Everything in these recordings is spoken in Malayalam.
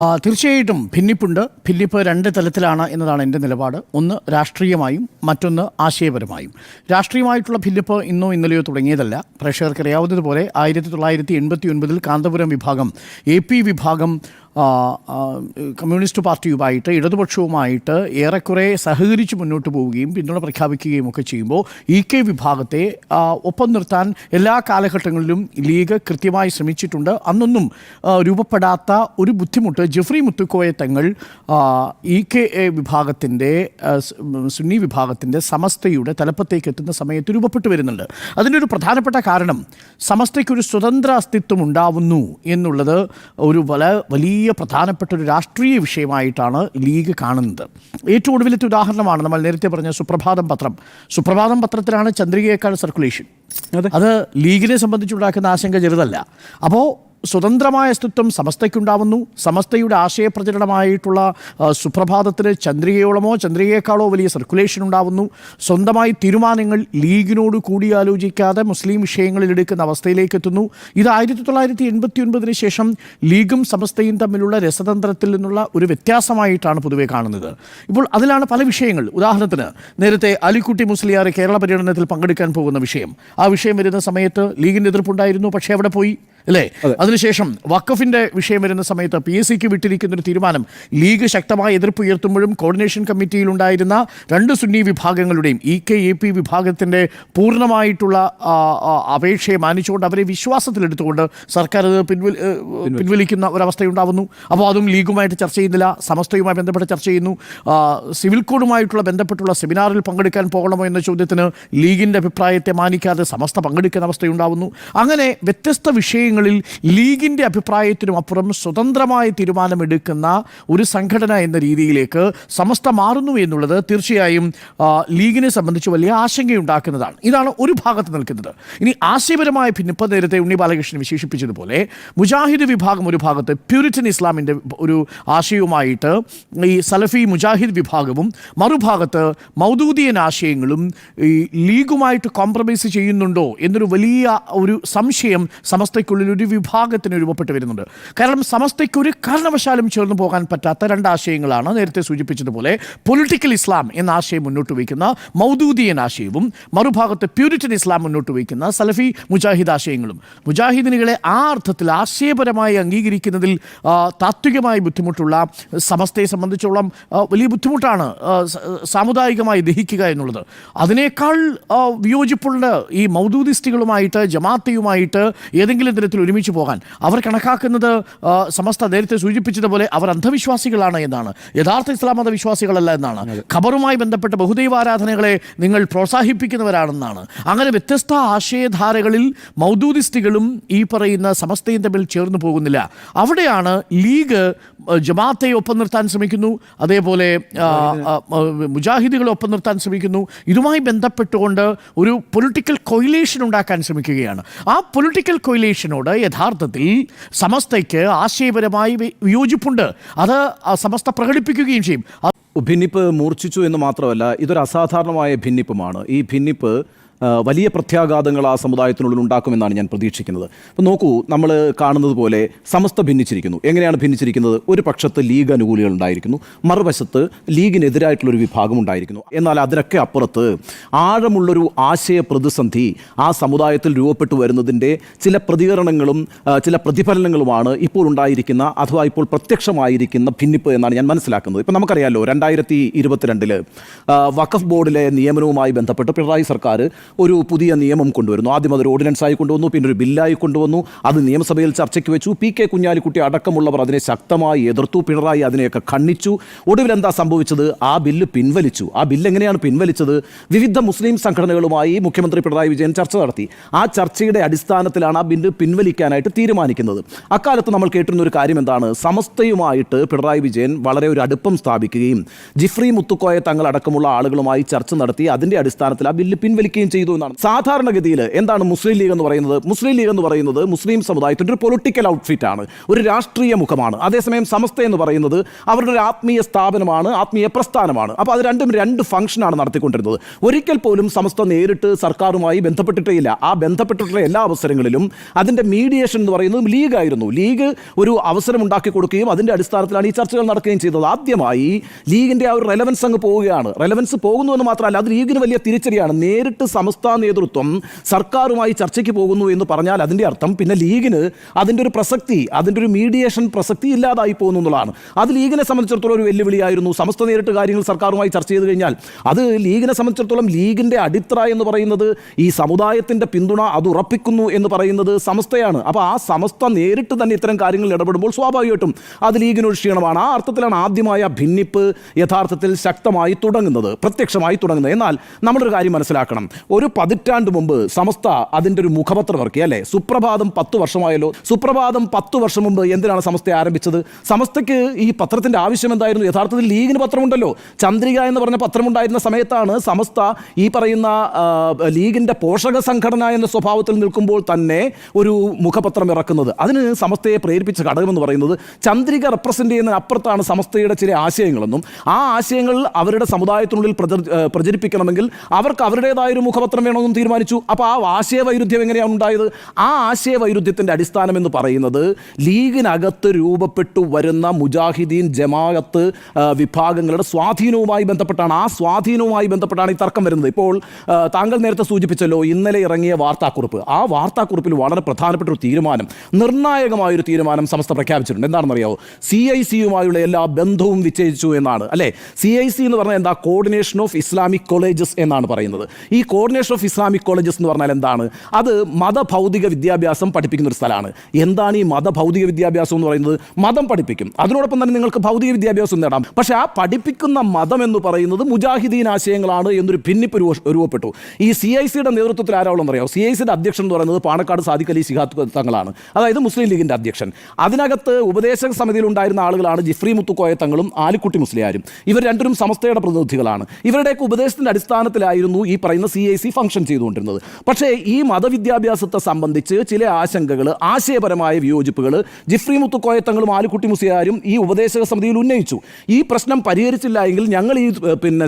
തീർച്ചയായിട്ടും ഭിന്നിപ്പുണ്ട്. ഭിന്നിപ്പ് രണ്ട് തലത്തിലാണ് എന്നതാണ് എൻ്റെ നിലപാട്. ഒന്ന് രാഷ്ട്രീയമായും മറ്റൊന്ന് ആശയപരമായും. രാഷ്ട്രീയമായിട്ടുള്ള ഭിന്നിപ്പ് ഇന്നോ ഇന്നലെയോ തുടങ്ങിയതല്ല. പ്രേക്ഷകർക്കറിയാവുന്നതുപോലെ 1989 കാന്തപുരം വിഭാഗം AP വിഭാഗം കമ്മ്യൂണിസ്റ്റ് പാർട്ടിയുമായിട്ട് ഇടതുപക്ഷവുമായിട്ട് ഏറെക്കുറെ സഹകരിച്ച് മുന്നോട്ട് പോവുകയും പിന്തുണ പ്രഖ്യാപിക്കുകയും ഒക്കെ ചെയ്യുമ്പോൾ EK വിഭാഗത്തെ ഒപ്പം നിർത്താൻ എല്ലാ കാലഘട്ടങ്ങളിലും ലീഗ് കൃത്യമായി ശ്രമിച്ചിട്ടുണ്ട്. അന്നൊന്നും രൂപപ്പെടാത്ത ഒരു ബുദ്ധിമുട്ട് ജെഫ്രി മുത്തുക്കോയ തങ്ങൾ EK വിഭാഗത്തിൻ്റെ സുന്നി വിഭാഗത്തിൻ്റെ സമസ്തയുടെ തലപ്പത്തേക്ക് എത്തുന്ന സമയത്ത് രൂപപ്പെട്ടു വരുന്നുണ്ട്. അതിൻ്റെ ഒരു പ്രധാനപ്പെട്ട കാരണം സമസ്തയ്ക്കൊരു സ്വതന്ത്ര അസ്തിത്വം ഉണ്ടാവുന്നു എന്നുള്ളത് ഒരു വലിയ പ്രധാനപ്പെട്ട ഒരു രാഷ്ട്രീയ വിഷയമായിട്ടാണ് ലീഗ് കാണുന്നത്. ഏറ്റവും ഒടുവിലത്തെ ഉദാഹരണമാണ് നമ്മൾ നേരത്തെ പറഞ്ഞ സുപ്രഭാതം പത്രത്തിലാണ് ചന്ദ്രികയേക്കാൾ സർക്കുലേഷൻ. അത് ലീഗിനെ സംബന്ധിച്ചുണ്ടാക്കുന്ന ആശങ്ക ചെറുതല്ല. അപ്പോൾ സ്വതന്ത്രമായ അസ്തിത്വം സമസ്തയ്ക്കുണ്ടാവുന്നു. സമസ്തയുടെ ആശയപ്രചരണമായിട്ടുള്ള സുപ്രഭാതത്തിന് ചന്ദ്രികയോളമോ ചന്ദ്രികയേക്കാളോ വലിയ സർക്കുലേഷൻ ഉണ്ടാവുന്നു. സ്വന്തമായി തീരുമാനങ്ങൾ ലീഗിനോട് കൂടിയാലോചിക്കാതെ മുസ്ലിം വിഷയങ്ങളിൽ എടുക്കുന്ന അവസ്ഥയിലേക്ക് എത്തുന്നു. ഇത് 1989 ശേഷം ലീഗും സമസ്തയും തമ്മിലുള്ള രസതന്ത്രത്തിൽ നിന്നുള്ള ഒരു വ്യത്യാസമായിട്ടാണ് പൊതുവെ കാണുന്നത്. ഇപ്പോൾ അതിലാണ് പല വിഷയങ്ങൾ. ഉദാഹരണത്തിന് നേരത്തെ അലിക്കുട്ടി മുസ്ലിയാർ കേരള പര്യടനത്തിൽ പങ്കെടുക്കാൻ പോകുന്ന വിഷയം, ആ വിഷയം വരുന്ന സമയത്ത് ലീഗിൻ്റെ എതിർപ്പുണ്ടായിരുന്നു, പക്ഷേ അവിടെ പോയി അല്ലേ. അതിനുശേഷം വഖഫിൻ്റെ വിഷയം വരുന്ന സമയത്ത് PSCക്ക് വിട്ടിരിക്കുന്നൊരു തീരുമാനം ലീഗ് ശക്തമായ എതിർപ്പ് ഉയർത്തുമ്പോഴും കോർഡിനേഷൻ കമ്മിറ്റിയിലുണ്ടായിരുന്ന രണ്ട് സുന്നി വിഭാഗങ്ങളുടെയും EK AP വിഭാഗത്തിൻ്റെ പൂർണ്ണമായിട്ടുള്ള അപേക്ഷയെ മാനിച്ചുകൊണ്ട് അവരെ വിശ്വാസത്തിലെടുത്തുകൊണ്ട് സർക്കാർ അത് പിൻവലിക്കുന്ന ഒരവസ്ഥയുണ്ടാവുന്നു. അപ്പോൾ അതും ലീഗുമായിട്ട് ചർച്ച ചെയ്യുന്നില്ല, സമസ്തയുമായി ബന്ധപ്പെട്ട് ചർച്ച ചെയ്യുന്നു. സിവിൽ കോഡുമായിട്ടുള്ള ബന്ധപ്പെട്ടുള്ള സെമിനാറിൽ പങ്കെടുക്കാൻ പോകണമോ എന്ന ചോദ്യത്തിന് ലീഗിൻ്റെ അഭിപ്രായത്തെ മാനിക്കാതെ സമസ്ത പങ്കെടുക്കുന്ന അവസ്ഥയുണ്ടാവുന്നു. അങ്ങനെ വ്യത്യസ്ത വിഷയങ്ങൾ ലീഗിൻ്റെ അഭിപ്രായത്തിനും അപ്പുറം സ്വതന്ത്രമായ തീരുമാനമെടുക്കുന്ന ഒരു സംഘടന എന്ന രീതിയിലേക്ക് സമസ്ത മാറുന്നു എന്നുള്ളത് തീർച്ചയായും ലീഗിനെ സംബന്ധിച്ച് വലിയ ആശങ്കയുണ്ടാക്കുന്നതാണ്. ഇതാണ് ഒരു ഭാഗത്ത് നിൽക്കുന്നത്. ഇനി ആശയപരമായ ഭിന്നിപ്പ് നേരത്തെ ഉണ്ണി ബാലകൃഷ്ണൻ വിശേഷിപ്പിച്ചതുപോലെ മുജാഹിദ് വിഭാഗം ഒരു ഭാഗത്ത് പ്യൂരിറ്റൻ ഇസ്ലാമിൻ്റെ ഒരു ആശയവുമായിട്ട് ഈ സലഫി മുജാഹിദ് വിഭാഗവും മറുഭാഗത്ത് മൗദൂദിയൻ ആശയങ്ങളും ഈ ലീഗുമായിട്ട് കോംപ്രമൈസ് ചെയ്യുന്നുണ്ടോ എന്നൊരു വലിയ ഒരു സംശയം സമസ്തയ്ക്കുള്ളിൽ ഒരു വിഭാഗത്തിന് രൂപപ്പെട്ട് വരുന്നുണ്ട്. കാരണം സമസ്തയ്ക്ക് ഒരു കാരണവശാലും ചേർന്ന് പോകാൻ പറ്റാത്ത രണ്ട് ആശയങ്ങളാണ് നേരത്തെ സൂചിപ്പിച്ചതുപോലെ പൊളിറ്റിക്കൽ ഇസ്ലാം എന്ന ആശയം മുന്നോട്ട് വയ്ക്കുന്ന മൗദൂദിയൻ ആശയവും മറുഭാഗത്ത് പ്യൂരിറ്റൻ ഇസ്ലാം മുന്നോട്ട് വയ്ക്കുന്ന സലഫി മുജാഹിദ് ആശയങ്ങളും. മുജാഹിദിനുകളെ ആ അർത്ഥത്തിൽ ആശയപരമായി അംഗീകരിക്കുന്നതിൽ താത്വികമായി ബുദ്ധിമുട്ടുള്ള സമസ്തയെ സംബന്ധിച്ചോളം വലിയ ബുദ്ധിമുട്ടാണ് സാമുദായികമായി ദഹിക്കുക എന്നുള്ളത്. അതിനേക്കാൾ വിയോജിപ്പുള്ള ഈ മൗദൂദിസ്റ്റുകളുമായിട്ട് ജമാഅത്തുമായിട്ട് ഏതെങ്കിലും തരത്തിൽ ഒരുമിച്ച് പോകാൻ അവർ കണക്കാക്കുന്നത് സമസ്ത നേരത്തെ സൂചിപ്പിച്ചതുപോലെ അവർ അന്ധവിശ്വാസികളാണ് എന്നാണ്, യഥാർത്ഥ ഇസ്ലാം മത വിശ്വാസികളല്ല എന്നാണ്, ഖബറുമായി ബന്ധപ്പെട്ട ബഹുദൈവാരാധനകളെ നിങ്ങൾ പ്രോത്സാഹിപ്പിക്കുന്നവരാണെന്നാണ്. അങ്ങനെ വ്യത്യസ്ത ആശയധാരകളിൽ മൗദൂദിസ്റ്റുകളും ഈ പറയുന്ന സമസ്തയും തമ്മിൽ ചേർന്ന് പോകുന്നില്ല. അവിടെയാണ് ലീഗ് ജമാഅത്തെ ഒപ്പം നിർത്താൻ ശ്രമിക്കുന്നു, അതേപോലെ മുജാഹിദുകളെ ഒപ്പം നിർത്താൻ ശ്രമിക്കുന്നു. ഇതുമായി ബന്ധപ്പെട്ടുകൊണ്ട് ഒരു പൊളിറ്റിക്കൽ കൊയിലേഷൻ ഉണ്ടാക്കാൻ ശ്രമിക്കുകയാണ്. ആ പൊളിറ്റിക്കൽ കൊയിലേഷനോട് യഥാർത്ഥത്തിൽ സമസ്തയ്ക്ക് ആശയപരമായി വിയോജിപ്പുണ്ട്. അത് സമസ്ത പ്രകടിപ്പിക്കുകയും ചെയ്യും. ഭിന്നിപ്പ് മൂർച്ഛിച്ചു എന്ന് മാത്രമല്ല, ഇതൊരു അസാധാരണമായ ഭിന്നിപ്പുമാണ്. ഈ ഭിന്നിപ്പ് വലിയ പ്രത്യാഘാതങ്ങൾ ആ സമുദായത്തിനുള്ളിൽ ഉണ്ടാക്കുമെന്നാണ് ഞാൻ പ്രതീക്ഷിക്കുന്നത്. അപ്പോൾ നോക്കൂ, നമ്മൾ കാണുന്നത് പോലെ സമസ്ത ഭിന്നിച്ചിരിക്കുന്നു. എങ്ങനെയാണ് ഭിന്നിച്ചിരിക്കുന്നത്? ഒരു പക്ഷത്ത് ലീഗ് അനുകൂലികൾ ഉണ്ടായിരിക്കുന്നു, മറുവശത്ത് ലീഗിനെതിരായിട്ടുള്ളൊരു വിഭാഗം ഉണ്ടായിരിക്കുന്നു. എന്നാൽ അതിനൊക്കെ അപ്പുറത്ത് ആഴമുള്ളൊരു ആശയ പ്രതിസന്ധി ആ സമുദായത്തിൽ രൂപപ്പെട്ടു വരുന്നതിൻ്റെ ചില പ്രതികരണങ്ങളും ചില പ്രതിഫലനങ്ങളുമാണ് ഇപ്പോൾ ഉണ്ടായിരിക്കുന്ന അഥവാ ഇപ്പോൾ പ്രത്യക്ഷമായിരിക്കുന്ന ഭിന്നിപ്പ് എന്നാണ് ഞാൻ മനസ്സിലാക്കുന്നത്. ഇപ്പം നമുക്കറിയാമല്ലോ, 2022 വഖഫ് ബോർഡിലെ നിയമനവുമായി ബന്ധപ്പെട്ട് പിണറായി സർക്കാർ ഒരു പുതിയ നിയമം കൊണ്ടുവരുന്നു. ആദ്യം അതൊരു ഓർഡിനൻസായി കൊണ്ടുവന്നു, പിന്നെ ഒരു ബില്ലായി കൊണ്ടുവന്നു. അത് നിയമസഭയിൽ ചർച്ചയ്ക്ക് വെച്ചു. PK കുഞ്ഞാലിക്കുട്ടി അടക്കമുള്ളവർ അതിനെ ശക്തമായി എതിർത്തു. പിണറായി അതിനെയൊക്കെ ഖണ്ഡിച്ചു. ഒടുവിൽ എന്താ സംഭവിച്ചത്? ആ ബില്ല് പിൻവലിച്ചു. ആ ബില്ല് എങ്ങനെയാണ് പിൻവലിച്ചത്? വിവിധ മുസ്ലിം സംഘടനകളുമായി മുഖ്യമന്ത്രി പിണറായി വിജയൻ ചർച്ച നടത്തി. ആ ചർച്ചയുടെ അടിസ്ഥാനത്തിലാണ് ആ ബില്ല് പിൻവലിക്കാനായിട്ട് തീരുമാനിക്കുന്നത്. അക്കാലത്ത് നമ്മൾ കേട്ടിരുന്ന ഒരു കാര്യം എന്താണ്? സമസ്തയുമായിട്ട് പിണറായി വിജയൻ വളരെ ഒരു അടുപ്പം സ്ഥാപിക്കുകയും ജിഫ്രി മുത്തുക്കോയ തങ്ങൾ അടക്കമുള്ള ആളുകളുമായി ചർച്ച നടത്തി അതിൻ്റെ അടിസ്ഥാനത്തിൽ ആ ബില്ല് പിൻവലിക്കുകയും ചെയ്തു എന്നാണ്. സാധാരണഗതിയിൽ എന്താണ് മുസ്ലിം ലീഗ് എന്ന് പറയുന്നത്? മുസ്ലിം ലീഗ് എന്ന് പറയുന്നത് മുസ്ലിം സമുദായത്തിൻ്റെ ഒരു പൊളിറ്റിക്കൽ ഔട്ട്ഫിറ്റ് ആണ്, ഒരു രാഷ്ട്രീയ മുഖമാണ്. അതേസമയം സമസ്ത എന്ന് പറയുന്നത് അവരുടെ ഒരു ആത്മീയ സ്ഥാപനമാണ്, ആത്മീയ പ്രസ്ഥാനമാണ്. അപ്പോൾ അത് രണ്ടും രണ്ട് ഫംഗ്ഷനാണ് നടത്തിക്കൊണ്ടിരുന്നത്. ഒരിക്കൽ പോലും സമസ്ത നേരിട്ട് സർക്കാരുമായി ബന്ധപ്പെട്ടിട്ടേയില്ല. ആ ബന്ധപ്പെട്ടിട്ടുള്ള എല്ലാ അവസരങ്ങളിലും അതിൻ്റെ മീഡിയേഷൻ എന്ന് പറയുന്നത് ലീഗായിരുന്നു. ലീഗ് ഒരു അവസരം ഉണ്ടാക്കി കൊടുക്കുകയും അതിൻ്റെ അടിസ്ഥാനത്തിലാണ് ഈ ചർച്ചകൾ നടക്കുകയും ചെയ്തത്. ആദ്യമായി ലീഗിൻ്റെ ആ ഒരു റെലവൻസ് അങ്ങ് പോവുകയാണ്. റെലവൻസ് പോകുന്നു എന്ന് മാത്രമല്ല, അത് ലീഗിന് വലിയ തിരിച്ചടിയാണ്. നേരിട്ട് സംസ്ഥാന നേതൃത്വം സർക്കാരുമായി ചർച്ചയ്ക്ക് പോകുന്നു എന്ന് പറഞ്ഞാൽ അതിൻ്റെ അർത്ഥം പിന്നെ ലീഗിന് അതിൻ്റെ ഒരു പ്രസക്തി, അതിൻ്റെ ഒരു മീഡിയേഷൻ പ്രസക്തി ഇല്ലാതായി പോകുന്നു എന്നുള്ളതാണ്. അത് ലീഗിനെ സംബന്ധിച്ചിടത്തോളം ഒരു വെല്ലുവിളിയായിരുന്നു. സമസ്ത നേരിട്ട് കാര്യങ്ങൾ സർക്കാരുമായി ചർച്ച ചെയ്ത് കഴിഞ്ഞാൽ അത് ലീഗിനെ സംബന്ധിച്ചിടത്തോളം ലീഗിൻ്റെ അടിത്തറ എന്ന് പറയുന്നത് ഈ സമുദായത്തിൻ്റെ പിന്തുണ അത് ഉറപ്പിക്കുന്നു എന്ന് പറയുന്നത് സമസ്തയാണ്. അപ്പോൾ ആ സമസ്ത നേരിട്ട് തന്നെ ഇത്തരം കാര്യങ്ങളിൽ ഇടപെടുമ്പോൾ സ്വാഭാവികമായിട്ടും അത് ലീഗിനൊരു ക്ഷീണമാണ്. ആ അർത്ഥത്തിലാണ് ആദ്യമായ ഭിന്നിപ്പ് യഥാർത്ഥത്തിൽ ശക്തമായി തുടങ്ങുന്നത്, പ്രത്യക്ഷമായി തുടങ്ങുന്നത്. എന്നാൽ നമ്മളൊരു കാര്യം മനസ്സിലാക്കണം. ഒരു പതിറ്റാണ്ട് മുമ്പ് സമസ്ത അതിൻ്റെ ഒരു മുഖപത്രം ഇറക്കി, അല്ലേ? സുപ്രഭാതം 10 വർഷമായല്ലോ. സുപ്രഭാതം 10 വർഷം മുമ്പ് എന്തിനാണ് സമസ്ത ആരംഭിച്ചത്? സമസ്തയ്ക്ക് ഈ പത്രത്തിൻ്റെ ആവശ്യം എന്തായിരുന്നു? യഥാർത്ഥത്തിൽ ലീഗിന് പത്രമുണ്ടല്ലോ. ചന്ദ്രിക എന്ന് പറഞ്ഞ പത്രമുണ്ടായിരുന്ന സമയത്താണ് സമസ്ത ഈ പറയുന്ന ലീഗിൻ്റെ പോഷക സംഘടന എന്ന സ്വഭാവത്തിൽ നിൽക്കുമ്പോൾ തന്നെ ഒരു മുഖപത്രം ഇറക്കുന്നത്. അതിന് സമസ്തയെ പ്രേരിപ്പിച്ച ഘടകമെന്ന് പറയുന്നത് ചന്ദ്രിക റെപ്രസെൻ്റ് ചെയ്യുന്നതിന് അപ്പുറത്താണ് സമസ്തയുടെ ചില ആശയങ്ങളെന്നും ആ ആശയങ്ങൾ അവരുടെ സമുദായത്തിനുള്ളിൽ പ്രചരിപ്പിക്കണമെങ്കിൽ അവർക്ക് അവരുടേതായൊരു മുഖപത്രം വേണമെന്നും തീരുമാനിച്ചു. അപ്പോൾ ആ ആശയവൈരുദ്ധ്യം എങ്ങനെയാണ് ഉണ്ടായത്? ആ ആശയവൈരുദ്ധ്യത്തിൻ്റെ അടിസ്ഥാനം എന്ന് പറയുന്നത് ലീഗിനകത്ത് രൂപപ്പെട്ടു വരുന്ന മുജാഹിദീൻ ജമാഅത്ത് വിഭാഗങ്ങളുടെ സ്വാധീനവുമായി ബന്ധപ്പെട്ടാണ്. ആ സ്വാധീനവുമായി ബന്ധപ്പെട്ടാണ് ഈ തർക്കം വരുന്നത്. ഇപ്പോൾ താങ്കൾ നേരത്തെ സൂചിപ്പിച്ചല്ലോ ഇന്നലെ ഇറങ്ങിയ വാർത്താക്കുറിപ്പ്. ആ വാർത്താക്കുറിപ്പിൽ വളരെ പ്രധാനപ്പെട്ട ഒരു തീരുമാനം, നിർണായകമായൊരു തീരുമാനം സമസ്ത പ്രഖ്യാപിച്ചിട്ടുണ്ട്. എന്താണെന്നറിയാമോ? CIC-യുമായുള്ള എല്ലാ ബന്ധവും വിച്ഛേദിച്ചു എന്നാണ്, അല്ലേ? CIC എന്ന് പറഞ്ഞാൽ എന്താ? കോർഡിനേഷൻ ഓഫ് ഇസ്ലാമിക് കോളേജസ് എന്നാണ് പറയുന്നത്. ഈ കോർഡിനേഷൻ ഓഫ് ഇസ്ലാമിക് കോളേജസ് എന്ന് പറഞ്ഞാൽ എന്താണ്? അത് മതഭൗതിക വിദ്യാഭ്യാസം പഠിപ്പിക്കുന്ന ഒരു സ്ഥലമാണ്. എന്താണ് ഈ മതഭൗതിക വിദ്യാഭ്യാസം എന്ന് പറയുന്നത്? മതം പഠിപ്പിക്കും, അതിനോടൊപ്പം തന്നെ നിങ്ങൾക്ക് ഭൗതിക വിദ്യാഭ്യാസം നേടാം. പക്ഷേ ആ പഠിപ്പിക്കുന്ന മതം എന്ന് പറയുന്നത് മുജാഹിദീൻ ആശയങ്ങളാണ് എന്നൊരു ഭിന്നിപ്പ് രൂപപ്പെട്ടു. ഈ CIC-യുടെ നേതൃത്വത്തിൽ ആരാളെന്ന് അറിയാമോ? CIC-യുടെ അധ്യക്ഷൻ എന്ന് പറയുന്നത് പാണക്കാട് സാദിഖ് അലി ശിഹാബ് തങ്ങളാണ്, അതായത് മുസ്ലിം ലീഗിൻ്റെ അധ്യക്ഷൻ. അതിനകത്ത് ഉപദേശക സമിതിയിൽ ഉണ്ടായിരുന്ന ആളുകളാണ് ജിഫ്രി മുത്തുക്കോയ തങ്ങളും ആലിക്കുട്ടി മുസ്ലിയാരും. ഇവർ രണ്ടും സമസ്തയുടെ പ്രതിനിധികളാണ്. ഇവരുടെയൊക്കെ ഉപദേശത്തിൻ്റെ അടിസ്ഥാനത്തിലായിരുന്നു ഈ പറയുന്ന CIC ഫംഗ്ഷൻ ചെയ്തുകൊണ്ടിരുന്നത്. പക്ഷേ ഈ മതവിദ്യാഭ്യാസത്തെ സംബന്ധിച്ച് ചില ആശങ്കകൾ, ആശയപരമായ വിയോജിപ്പുകൾ ജിഫ്രി മുത്തുക്കോയ തങ്ങളും ആലിക്കുട്ടി മുസ്ലിയാരും ഈ ഉപദേശക സമിതിയിൽ ഉന്നയിച്ചു. ഈ പ്രശ്നം പരിഹരിച്ചില്ല എങ്കിൽ ഞങ്ങൾ ഈ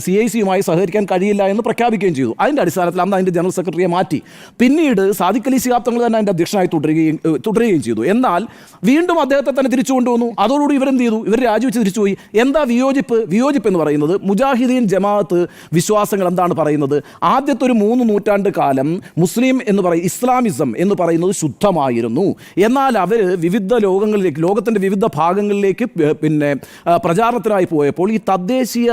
CIC-യുമായി സഹകരിക്കാൻ കഴിയില്ല എന്ന് പ്രഖ്യാപിക്കുകയും ചെയ്തു. അതിൻ്റെ അടിസ്ഥാനത്തിൽ അന്ന് അതിൻ്റെ ജനറൽ സെക്രട്ടറിയെ മാറ്റി. പിന്നീട് സാദിഖ് അലി ശിഹാബ് തങ്ങൾ തന്നെ അതിൻ്റെ അധ്യക്ഷനായി തുടരുകയും ചെയ്തു. എന്നാൽ വീണ്ടും അദ്ദേഹത്തെ തന്നെ തിരിച്ചു കൊണ്ടുവന്നു. അതോടുകൂടി ഇവരെന്ത് ചെയ്തു? ഇവർ രാജിവെച്ച് തിരിച്ചുപോയി. എന്താ വിയോജിപ്പ് എന്ന് പറയുന്നത്? മുജാഹിദീൻ ജമാഅത്ത് വിശ്വാസങ്ങൾ എന്താണ് പറയുന്നത്? ആദ്യത്തെ ഒരു 3 നൂറ്റാണ്ട് കാലം മുസ്ലിം എന്ന് പറയും ഇസ്ലാമിസം എന്ന് പറയുന്നത് ശുദ്ധമായിരുന്നു. എന്നാൽ അവർ വിവിധ ലോകത്തിൻ്റെ വിവിധ ഭാഗങ്ങളിലേക്ക് പ്രചാരണത്തിനായി പോയപ്പോൾ ഈ തദ്ദേശീയ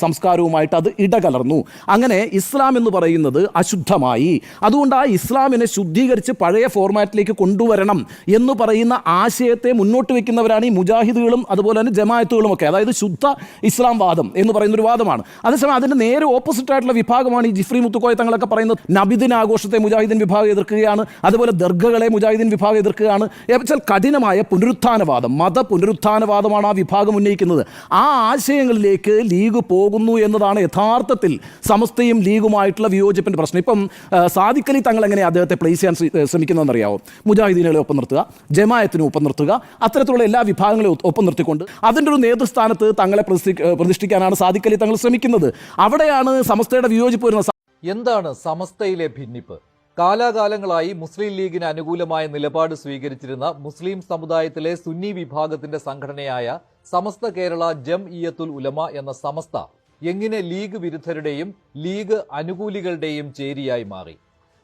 സംസ്കാരവുമായിട്ട് അത് ഇടകലർന്നു. അങ്ങനെ ഇസ്ലാം എന്ന് പറയുന്നത് അശുദ്ധമായി. അതുകൊണ്ട് ആ ഇസ്ലാമിനെ ശുദ്ധീകരിച്ച് പഴയ ഫോർമാറ്റിലേക്ക് കൊണ്ടുവരണം എന്ന് പറയുന്ന ആശയത്തെ മുന്നോട്ട് വയ്ക്കുന്നവരാണ് ഈ മുജാഹിദുകളും അതുപോലെ തന്നെ ജമാഅത്തുകളും ഒക്കെ. അതായത് ശുദ്ധ ഇസ്ലാം വാദം എന്ന് പറയുന്ന ഒരു വാദമാണ്. അതേസമയം അതിൻ്റെ നേരെ ഓപ്പോസിറ്റ് ആയിട്ടുള്ള വിഭാഗമാണ് ഈ ജിഫ്രി മുത്തുക്കോയ തങ്ങളൊക്കെ പറയുന്നത്. നബിദിൻ ആഘോഷത്തെ മുജാഹിദീൻ വിഭാഗം എതിർക്കുകയാണ്, അതുപോലെ ദർഗകളെ മുജാഹിദീൻ വിഭാഗം എതിർക്കുകയാണ്. എന്നുവെച്ചാൽ കഠിനമായ പുനരുത്ഥാനവാദം, മത പുനരുത്ഥാനവാദമാണ് ആ വിഭാഗം ഉന്നയിക്കുന്നത്. ആ ആശയങ്ങളിലേക്ക് ലീഗ് പോകുന്നു എന്നതാണ് യഥാർത്ഥത്തിൽ സമസ്തയും ലീഗുമായിട്ടുള്ള വിയോജിപ്പിൻ്റെ പ്രശ്നം. ഇപ്പം സാദിഖ് അലി തങ്ങൾ എങ്ങനെ അദ്ദേഹത്തെ പ്ലേസ് ചെയ്യാൻ ശ്രമിക്കുന്നതെന്നറിയാമോ? മുജാഹിദീനുകളെ ഒപ്പം നിർത്തുക, ജമാഅത്തിനെ ഒപ്പം നിർത്തുക, അത്തരത്തിലുള്ള എല്ലാ വിഭാഗങ്ങളെയും ഒപ്പം നിർത്തിക്കൊണ്ട് അതിൻ്റെ ഒരു നേതൃസ്ഥാനത്ത് തങ്ങളെ പ്രതിഷ്ഠിക്കാനാണ് സാദിഖ് അലി തങ്ങൾ ശ്രമിക്കുന്നത്. അവിടെയാണ് സമസ്തയുടെ വിയോജിപ്പ് വരുന്നത്. എന്താണ് സമസ്തയിലെ ഭിന്നിപ്പ്? കാലാകാലങ്ങളായി മുസ്ലിം ലീഗിന് അനുകൂലമായ നിലപാട് സ്വീകരിച്ചിരുന്ന മുസ്ലിം സമുദായത്തിലെ സുന്നി വിഭാഗത്തിന്റെ സംഘടനയായ സമസ്ത കേരള ജംഇയ്യത്തുൽ ഉലമ എന്ന സമസ്ത എങ്ങനെ ലീഗ് വിരുദ്ധരുടെയും ലീഗ് അനുകൂലികളുടെയും ചേരിയായി മാറി?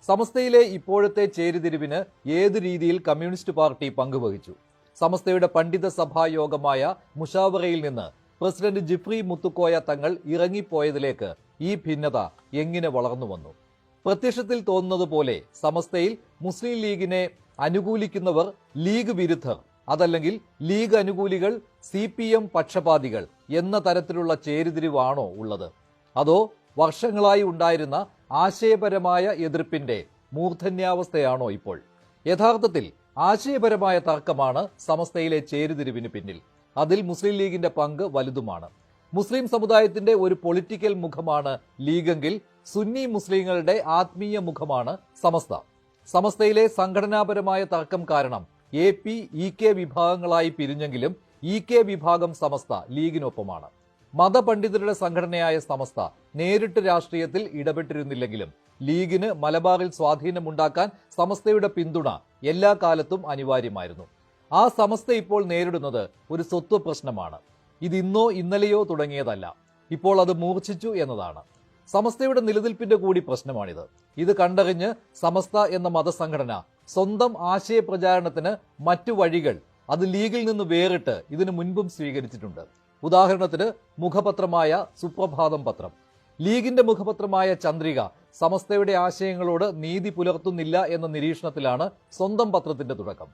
സമസ്തയിലെ ഇപ്പോഴത്തെ ചേരിതിരിവിന് ഏത് രീതിയിൽ കമ്മ്യൂണിസ്റ്റ് പാർട്ടി പങ്കുവഹിച്ചു? സമസ്തയുടെ പണ്ഡിത സഭായോഗമായ മുഷാവറയിൽ നിന്ന് പ്രസിഡന്റ് ജിഫ്രി മുത്തുക്കോയ തങ്ങൾ ഇറങ്ങിപ്പോയതിലേക്ക് ഈ ഭിന്നത എങ്ങനെ വളർന്നു വന്നു? പ്രത്യക്ഷത്തിൽ തോന്നുന്നത് പോലെ സമസ്തയിൽ മുസ്ലിം ലീഗിനെ അനുകൂലിക്കുന്നവർ ലീഗ് വിരുദ്ധർ, അതല്ലെങ്കിൽ ലീഗ് അനുകൂലികൾ CPM പക്ഷപാതികൾ എന്ന തരത്തിലുള്ള ചേരിതിരിവാണോ ഉള്ളത്? അതോ വർഷങ്ങളായി ഉണ്ടായിരുന്ന ആശയപരമായ എതിർപ്പിന്റെ മൂർധന്യാവസ്ഥയാണോ ഇപ്പോൾ? യഥാർത്ഥത്തിൽ ആശയപരമായ തർക്കമാണ് സമസ്തയിലെ ചേരിതിരിവിന് പിന്നിൽ. അതിൽ മുസ്ലിം ലീഗിന്റെ പങ്ക് വലുതുമാണ്. മുസ്ലിം സമുദായത്തിന്റെ ഒരു പൊളിറ്റിക്കൽ മുഖമാണ് ലീഗെങ്കിൽ സുന്നി മുസ്ലിങ്ങളുടെ ആത്മീയ മുഖമാണ് സമസ്ത. സമസ്തയിലെ സംഘടനാപരമായ തർക്കം കാരണം AP, EK വിഭാഗങ്ങളായി പിരിഞ്ഞെങ്കിലും EK വിഭാഗം സമസ്ത ലീഗിനൊപ്പമാണ്. മതപണ്ഡിതരുടെ സംഘടനയായ സമസ്ത നേരിട്ട് രാഷ്ട്രീയത്തിൽ ഇടപെട്ടിരുന്നില്ലെങ്കിലും ലീഗിന് മലബാറിൽ സ്വാധീനമുണ്ടാക്കാൻ സമസ്തയുടെ പിന്തുണ എല്ലാ കാലത്തും അനിവാര്യമായിരുന്നു. ആ സമസ്ത ഇപ്പോൾ നേരിടുന്നത് ഒരു സ്വത്വ പ്രശ്നമാണ്. ഇത് ഇന്നോ ഇന്നലെയോ തുടങ്ങിയതല്ല, ഇപ്പോൾ അത് മൂർച്ഛിച്ചു എന്നതാണ്. സമസ്തയുടെ നിലനിൽപ്പിന്റെ കൂടി പ്രശ്നമാണിത്. ഇത് കണ്ടറിഞ്ഞ് സമസ്ത എന്ന മതസംഘടന സ്വന്തം ആശയപ്രചാരണത്തിന് മറ്റു വഴികൾ അത് ലീഗിൽ നിന്ന് വേറിട്ട് ഇതിനു മുൻപും സ്വീകരിച്ചിട്ടുണ്ട്. ഉദാഹരണത്തിന് മുഖപത്രമായ സുപ്രഭാതം പത്രം. ലീഗിന്റെ മുഖപത്രമായ ചന്ദ്രിക സമസ്തയുടെ ആശയങ്ങളോട് നീതി പുലർത്തുന്നില്ല എന്ന നിരീക്ഷണത്തിലാണ് സ്വന്തം പത്രത്തിന്റെ തുടക്കം.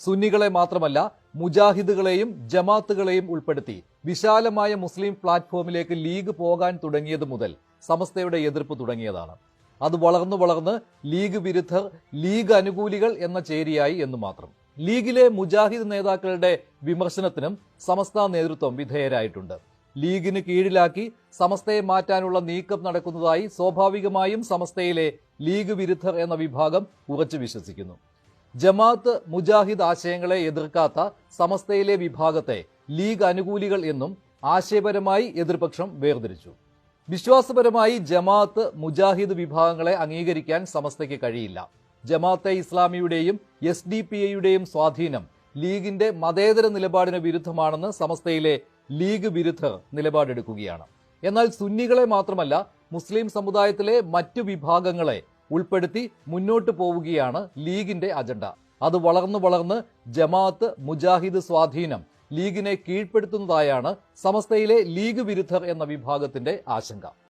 സുന്നികളെ മാത്രമല്ല മുജാഹിദുകളെയും ജമാഅത്തുകളെയും ഉൾപ്പെടുത്തി വിശാലമായ മുസ്ലിം പ്ലാറ്റ്ഫോമിലേക്ക് ലീഗ് പോകാൻ തുടങ്ങിയത് മുതൽ സമസ്തയുടെ എതിർപ്പ് തുടങ്ങിയതാണ്. അത് വളർന്ന് ലീഗ് വിരുദ്ധർ, ലീഗ് അനുകൂലികൾ എന്ന ചേരിയായി എന്ന് മാത്രം. ലീഗിലെ മുജാഹിദ് നേതാക്കളുടെ വിമർശനത്തിനും സമസ്ത നേതൃത്വം വിധേയരായിട്ടുണ്ട്. ലീഗിന് കീഴിലാക്കി സമസ്തയെ മാറ്റാനുള്ള നീക്കം നടക്കുന്നതായി സ്വാഭാവികമായും സമസ്തയിലെ ലീഗ് വിരുദ്ധർ എന്ന വിഭാഗം ഉറച്ചു വിശ്വസിക്കുന്നു. ജമാഅത്ത് മുജാഹിദ് ആശയങ്ങളെ എതിർക്കാത്ത സമസ്തയിലെ വിഭാഗത്തെ ലീഗ് അനുകൂലികൾ എന്നും ആശയപരമായി എതിർപക്ഷം വേർതിരിച്ചു. വിശ്വാസപരമായി ജമാഅത്ത് മുജാഹിദ് വിഭാഗങ്ങളെ അംഗീകരിക്കാൻ സമസ്തയ്ക്ക് കഴിയില്ല. ജമാഅത്തെ ഇസ്ലാമിയുടെയും SDPIയുടെയും സ്വാധീനം ലീഗിന്റെ മതേതര നിലപാടിന് വിരുദ്ധമാണെന്ന് സമസ്തയിലെ ലീഗ് വിരുദ്ധർ നിലപാടെടുക്കുകയാണ്. എന്നാൽ സുന്നികളെ മാത്രമല്ല മുസ്ലിം സമുദായത്തിലെ മറ്റു വിഭാഗങ്ങളെ ഉൾപ്പെടുത്തി മുന്നോട്ട് പോവുകയാണ് ലീഗിന്റെ അജണ്ട. അത് വളർന്ന് ജമാഅത്ത് മുജാഹിദ് സ്വാധീനം ലീഗിനെ കീഴ്പ്പെടുത്തുന്നതായാണ് സമസ്തയിലെ ലീഗ് വിരുദ്ധർ എന്ന വിഭാഗത്തിന്റെ ആശങ്ക.